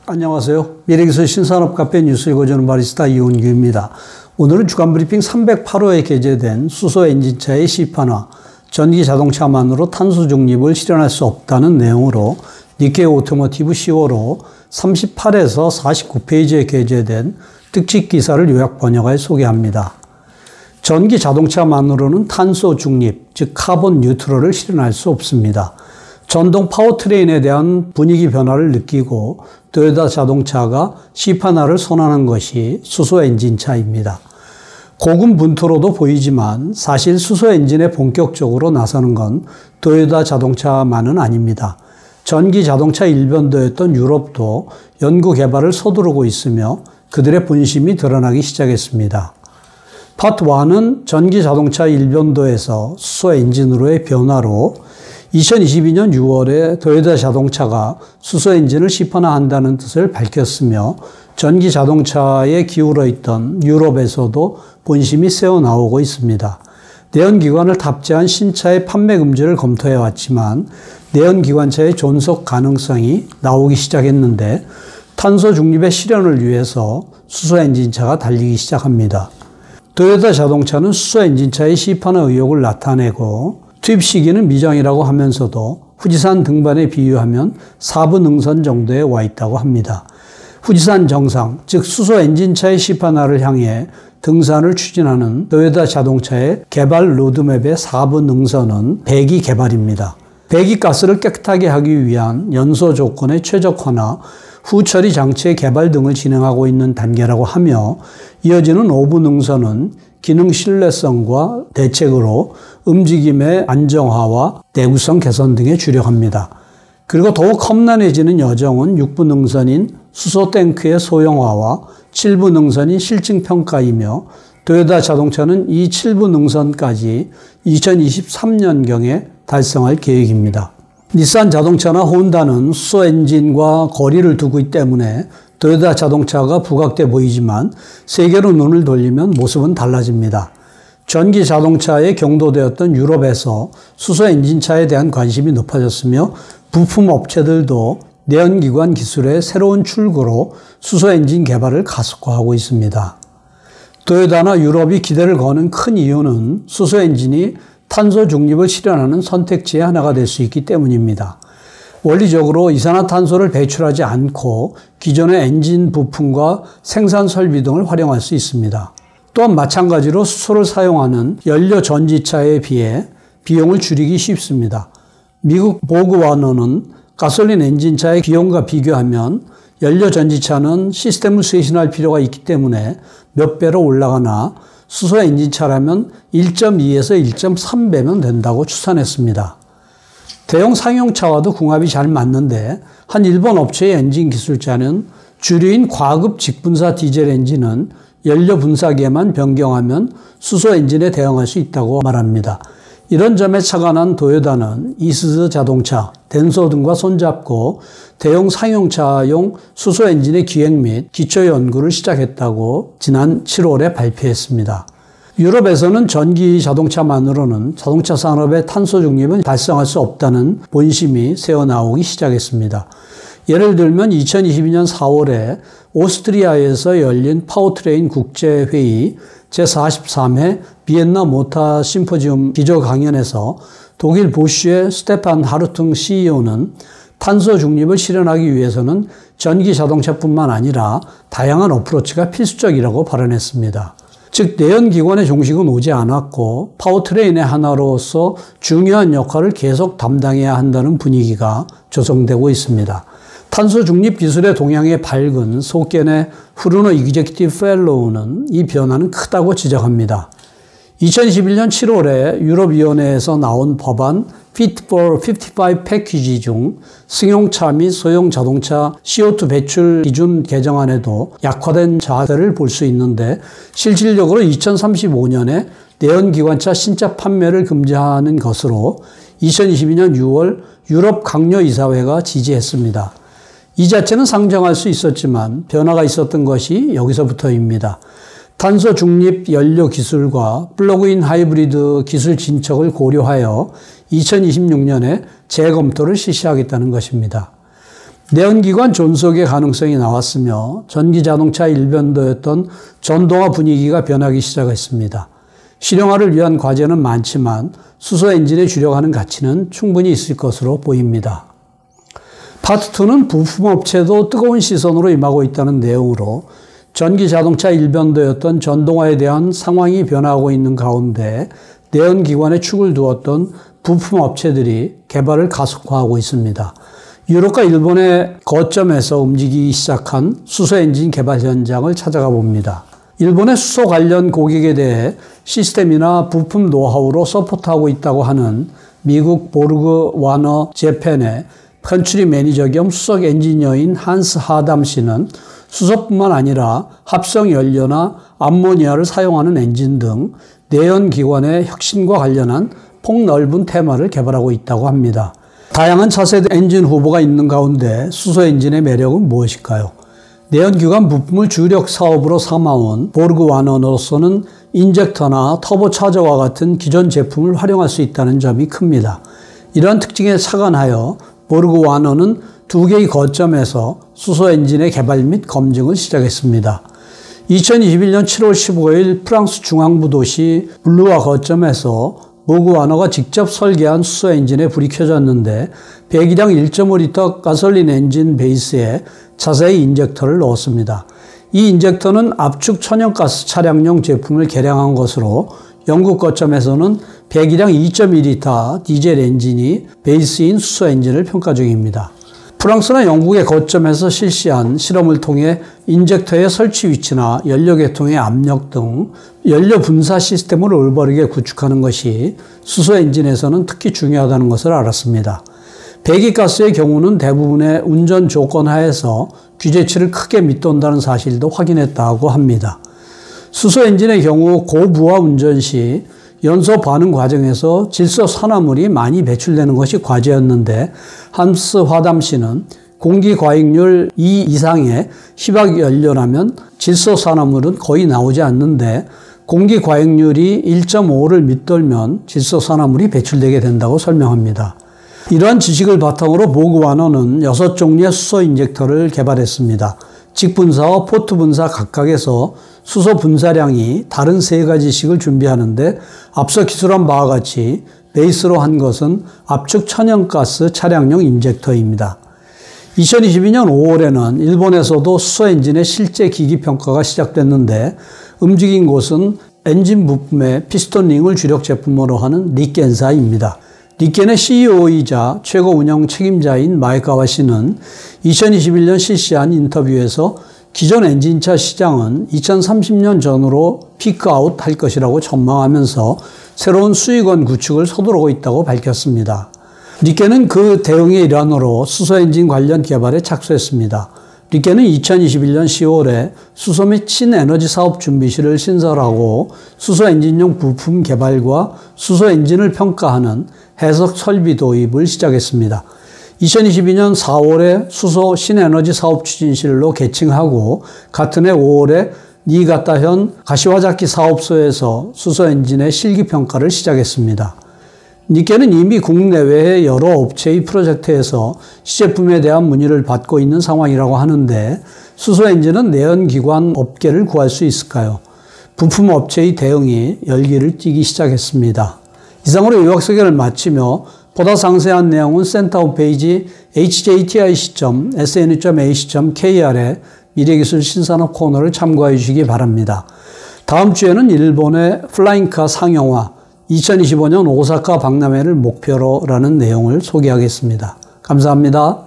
안녕하세요. 미래기술 신산업 카페 뉴스 읽어주는 바리스타 이온규입니다. 오늘은 주간브리핑 308호에 게재된 수소엔진차의 시판화, 전기 자동차만으로 탄소 중립을 실현할 수 없다는 내용으로 니케이 오토모티브 10호로 38에서 49페이지에 게재된 특집 기사를 요약 번역하여 소개합니다. 전기 자동차만으로는 탄소 중립, 즉 카본 뉴트럴을 실현할 수 없습니다. 전동 파워트레인에 대한 분위기 변화를 느끼고 토요타 자동차가 시판화를 선언한 것이 수소 엔진차입니다. 고군분투로도 보이지만 사실 수소 엔진에 본격적으로 나서는 건 토요타 자동차만은 아닙니다. 전기 자동차 일변도였던 유럽도 연구 개발을 서두르고 있으며 그들의 본심이 드러나기 시작했습니다. 파트 1은 전기 자동차 일변도에서 수소 엔진으로의 변화로 2022년 6월에 토요타 자동차가 수소 엔진을 시판화한다는 뜻을 밝혔으며 전기 자동차에 기울어 있던 유럽에서도 본심이 새어나오고 있습니다. 내연기관을 탑재한 신차의 판매 금지를 검토해 왔지만 내연기관차의 존속 가능성이 나오기 시작했는데 탄소 중립의 실현을 위해서 수소 엔진차가 달리기 시작합니다. 토요타 자동차는 수소 엔진차의 시판화 의욕을 나타내고 투입 시기는 미정이라고 하면서도 후지산 등반에 비유하면 4분 능선 정도에 와 있다고 합니다. 후지산 정상, 즉 수소 엔진차의 시판화를 향해 등산을 추진하는 토요타 자동차의 개발 로드맵의 4분 능선은 배기 개발입니다. 배기가스를 깨끗하게 하기 위한 연소 조건의 최적화나 후처리 장치의 개발 등을 진행하고 있는 단계라고 하며 이어지는 5분 능선은 기능 신뢰성과 대책으로 움직임의 안정화와 내구성 개선 등에 주력합니다. 그리고 더욱 험난해지는 여정은 6분 능선인 수소 탱크의 소형화와 7분 능선인 실증 평가이며 토요타 자동차는 이 7분 능선까지 2023년경에 달성할 계획입니다. 닛산 자동차나 혼다는 수소 엔진과 거리를 두고 있기 때문에 토요타 자동차가 부각돼 보이지만 세계로 눈을 돌리면 모습은 달라집니다. 전기 자동차에 경도되었던 유럽에서 수소 엔진차에 대한 관심이 높아졌으며 부품 업체들도 내연기관 기술의 새로운 출구로 수소 엔진 개발을 가속화하고 있습니다. 토요타나 유럽이 기대를 거는 큰 이유는 수소 엔진이 탄소 중립을 실현하는 선택지의 하나가 될 수 있기 때문입니다. 원리적으로 이산화탄소를 배출하지 않고 기존의 엔진 부품과 생산 설비 등을 활용할 수 있습니다. 또한 마찬가지로 수소를 사용하는 연료 전지차에 비해 비용을 줄이기 쉽습니다. 미국 보그와너는 가솔린 엔진차의 비용과 비교하면 연료 전지차는 시스템을 쇄신할 필요가 있기 때문에 몇 배로 올라가나 수소 엔진차라면 1.2에서 1.3배면 된다고 추산했습니다. 대형 상용차와도 궁합이 잘 맞는데 한 일본 업체의 엔진 기술자는 주류인 과급 직분사 디젤 엔진은 연료 분사기에만 변경하면 수소 엔진에 대응할 수 있다고 말합니다. 이런 점에 착안한 토요타는 이스즈 자동차, 덴소 등과 손잡고 대형 상용차용 수소 엔진의 기획 및 기초 연구를 시작했다고 지난 7월에 발표했습니다. 유럽에서는 전기 자동차만으로는 자동차 산업의 탄소 중립은 달성할 수 없다는 본심이 새어나오기 시작했습니다. 예를 들면 2022년 4월에 오스트리아에서 열린 파워트레인 국제회의 제43회 비엔나 모터 심포지움 기조 강연에서 독일 보쉬의 스테판 하르퉁 CEO는 탄소 중립을 실현하기 위해서는 전기 자동차뿐만 아니라 다양한 어프로치가 필수적이라고 발언했습니다. 즉 내연기관의 종식은 오지 않았고 파워트레인의 하나로서 중요한 역할을 계속 담당해야 한다는 분위기가 조성되고 있습니다. 탄소 중립 기술의 동향에 밝은 소견의 후르노 이그제큐티브 펠로우는 이 변화는 크다고 지적합니다. 2021년 7월에 유럽위원회에서 나온 법안 Fit for 55 패키지 중 승용차 및 소형 자동차 CO2 배출 기준 개정안에도 약화된 자세를 볼 수 있는데 실질적으로 2035년에 내연기관차 신차 판매를 금지하는 것으로 2022년 6월 유럽 강요이사회가 지지했습니다. 이 자체는 상정할 수 있었지만 변화가 있었던 것이 여기서부터입니다. 탄소 중립 연료 기술과 플러그인 하이브리드 기술 진척을 고려하여 2026년에 재검토를 실시하겠다는 것입니다. 내연기관 존속의 가능성이 나왔으며 전기자동차 일변도였던 전동화 분위기가 변하기 시작했습니다. 실용화를 위한 과제는 많지만 수소 엔진에 주력하는 가치는 충분히 있을 것으로 보입니다. 파트 2는 부품업체도 뜨거운 시선으로 임하고 있다는 내용으로 전기자동차 일변도였던 전동화에 대한 상황이 변화하고 있는 가운데 내연기관에 축을 두었던 부품업체들이 개발을 가속화하고 있습니다. 유럽과 일본의 거점에서 움직이기 시작한 수소 엔진 개발 현장을 찾아가 봅니다. 일본의 수소 관련 고객에 대해 시스템이나 부품 노하우로 서포트하고 있다고 하는 미국 보르그 와너 재팬의 컨트리 매니저 겸 수석 엔지니어인 한스 하담 씨는 수소뿐만 아니라 합성 연료나 암모니아를 사용하는 엔진 등 내연기관의 혁신과 관련한 폭넓은 테마를 개발하고 있다고 합니다. 다양한 차세대 엔진 후보가 있는 가운데 수소 엔진의 매력은 무엇일까요? 내연기관 부품을 주력 사업으로 삼아온 보르그 와너로서는 인젝터나 터보차저와 같은 기존 제품을 활용할 수 있다는 점이 큽니다. 이러한 특징에 착안하여 보르그 와너는 두 개의 거점에서 수소 엔진의 개발 및 검증을 시작했습니다. 2021년 7월 15일 프랑스 중앙부 도시 블루아 거점에서 보르그 와너가 직접 설계한 수소 엔진에 불이 켜졌는데 배기량 1.5리터 가솔린 엔진 베이스에 자세히 인젝터를 넣었습니다. 이 인젝터는 압축 천연가스 차량용 제품을 개량한 것으로 영국 거점에서는 배기량 2.2리터 디젤 엔진이 베이스인 수소 엔진을 평가 중입니다. 프랑스나 영국의 거점에서 실시한 실험을 통해 인젝터의 설치 위치나 연료계통의 압력 등 연료 분사 시스템을 올바르게 구축하는 것이 수소 엔진에서는 특히 중요하다는 것을 알았습니다. 배기가스의 경우는 대부분의 운전 조건 하에서 규제치를 크게 밑돈다는 사실도 확인했다고 합니다. 수소 엔진의 경우 고부하 운전 시 연소 반응 과정에서 질소산화물이 많이 배출되는 것이 과제였는데 한스 화담 씨는 공기 과익률 2 이상의 희박 연료라면 질소산화물은 거의 나오지 않는데 공기 과익률이 1.5를 밑돌면 질소산화물이 배출되게 된다고 설명합니다. 이러한 지식을 바탕으로 보르그 와너는 6종류의 수소 인젝터를 개발했습니다. 직분사와 포트 분사 각각에서 수소 분사량이 다른 3가지씩을 준비하는데 앞서 기술한 바와 같이 베이스로 한 것은 압축 천연가스 차량용 인젝터입니다. 2022년 5월에는 일본에서도 수소 엔진의 실제 기기 평가가 시작됐는데 움직인 곳은 엔진 부품에 피스톤 링을 주력 제품으로 하는 리켄사입니다. 리켄의 CEO이자 최고 운영 책임자인 마에카와 씨는 2021년 실시한 인터뷰에서 기존 엔진차 시장은 2030년 전후로 피크아웃 할 것이라고 전망하면서 새로운 수익원 구축을 서두르고 있다고 밝혔습니다. 리켄은 그 대응의 일환으로 수소 엔진 관련 개발에 착수했습니다. 리켄은 2021년 10월에 수소 및 친에너지 사업 준비실을 신설하고 수소 엔진용 부품 개발과 수소 엔진을 평가하는 해석 설비 도입을 시작했습니다. 2022년 4월에 수소 신에너지 사업 추진실로 개칭하고 같은 해 5월에 니가타현 가시와자키 사업소에서 수소 엔진의 실기 평가를 시작했습니다. 니케는 이미 국내외의 여러 업체의 프로젝트에서 시제품에 대한 문의를 받고 있는 상황이라고 하는데 수소 엔진은 내연기관 업계를 구할 수 있을까요? 부품 업체의 대응이 열기를 띠기 시작했습니다. 이상으로 요약 소개를 마치며 보다 상세한 내용은 센터 홈페이지 hjti.sn.ac.kr의 미래기술 신산업 코너를 참고해 주시기 바랍니다. 다음 주에는 일본의 플라잉카 상용화 2025년 오사카 박람회를 목표로 라는 내용을 소개하겠습니다. 감사합니다.